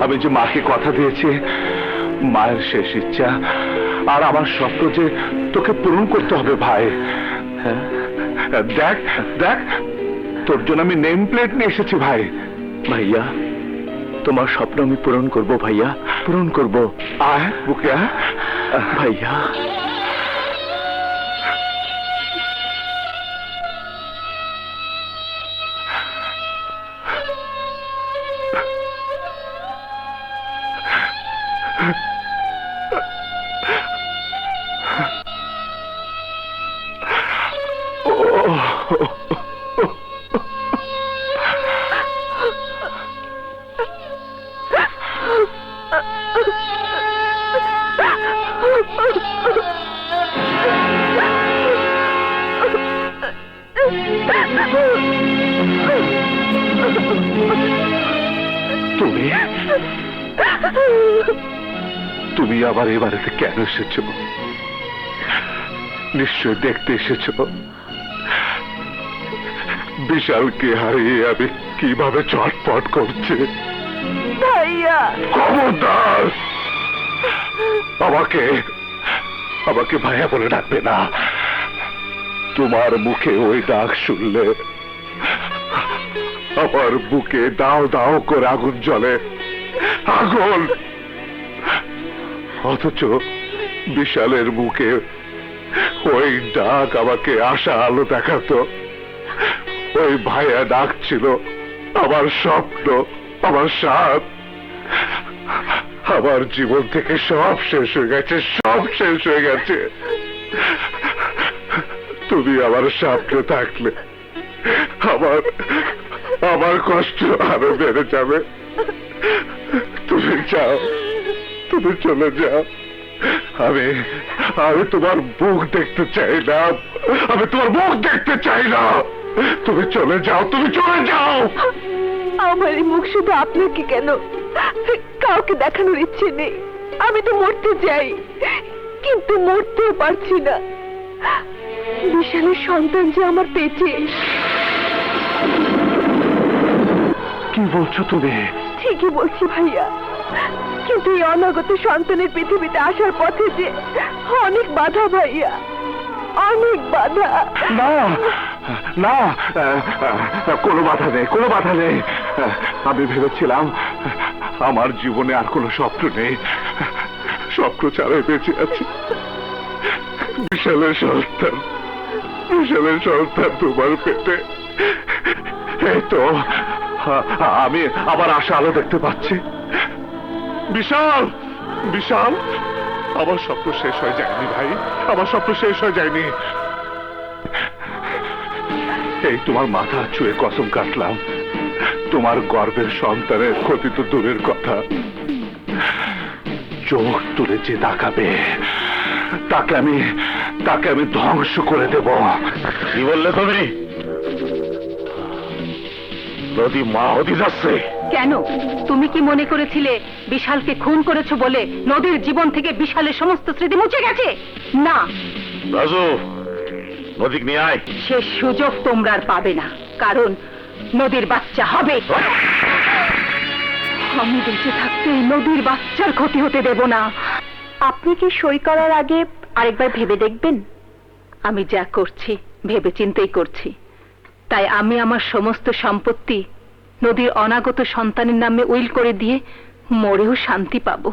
আমি যে মাকে কথা দিয়েছি, মায়ের শেষ ইচ্ছা আর আমার স্বপ্ন যে তোকে পূরণ করতে হবে ভাই। হ্যাঁ, দেখ দেখ, তোর জন্য আমি নেম প্লেট নিয়ে এসেছি ভাই। ভাইয়া, তোমার স্বপ্ন আমি পূরণ করব ভাইয়া, পূরণ করব। আয় বুকে আয় ভাইয়া। তুমি তুমি আবার এ বাড়িতে কেন এসেছো? নিশ্চয় দেখতে এসেছো বিশালকে হারিয়ে আমি কিভাবে চটপট করছে। ভাইয়া, খবরদার! আমাকে আমাকে ভাইয়া বলে ডাকবে না। তোমার মুখে ওই ডাক শুনলে আমার বুকে দাও দাও করে আগুন জ্বলে, আগুন। অথচ বিশালের মুখে ওই ডাক আমাকে আশা আলো দেখাতো। ওই ভাইয়া ডাক ছিল আমার স্বপ্ন, আমার সাথ। আমার জীবন থেকে সব শেষ হয়ে গেছে, সব শেষ হয়ে গেছে। তুমি আমার সামনে থাকলে আমার আমার কষ্ট আরো বেড়ে যাবে। তুমি যাও, তুমি চলে যাও। আমি আমি তোমার মুখ দেখতে চাই না, আমি তোমার মুখ দেখতে চাই না। তুমি চলে যাও, তুমি চলে যাও। আমার এই মুখ শুধু আপনাকে কেন, কাউকে দেখানোর ইচ্ছে নেই। আমি তো মরতে চাই, কিন্তু মরতেও পারছি না। বিশালের সন্তান যে আমার পেটে। কি বলছো তুমি? ঠিকই বলছি ভাইয়া, কিন্তু এই অনাগত সন্তানের পৃথিবীতে আসার পথে যে অনেক বাধা ভাইয়া, অনেক বাধা। না না, কোনো বাধা নেই, কোনো বাধা নেই। আমি ভেবেছিলাম আমার জীবনে আর কোনো স্বপ্ন নেই, স্বপ্ন ছাড়াই বেঁচে আছি। বিশালের সন্তান, বিশালের সন্তান তোমার পেটে। এই তো আমি আবার আশা আলো দেখতে পাচ্ছি। বিশাল, বিশাল, আমার স্বপ্ন শেষ হয়ে যায়নি ভাই, আমার স্বপ্ন শেষ হয়ে যায়নি। এই তোমার মাথা ছুঁয়ে কসম কাটলাম, তোমার গর্ভের সন্তানের ক্ষতি তো দূরের কথা, চোখ তুলে যে তাকাবে তাকে আমি ধ্বংস করে দেব। কি বললে তুমি? নদী মা হতে যাচ্ছে। কেন? তুমি কি মনে করেছিলে বিশালকে খুন করেছো বলে নদীর জীবন থেকে বিশালের সমস্ত স্মৃতি মুছে গেছে? না। রাজু, নদীক নিয়ে আয়। সে সুযোগ তোমরা আর পাবে না, কারণ নদীর বাচ্চা হবে। আমি বেঁচে থাকতে নদীর বাচ্চার ক্ষতি হতে দেব না। আপনি কি সই করার আগে আরেকবার ভেবে দেখবেন? আমি যা করছি ভেবে চিন্তেই করছি, তাই আমি আমার সমস্ত সম্পত্তি নদীর অনাগত সন্তানের নামে উইল করে দিয়ে মরেও শান্তি পাবো।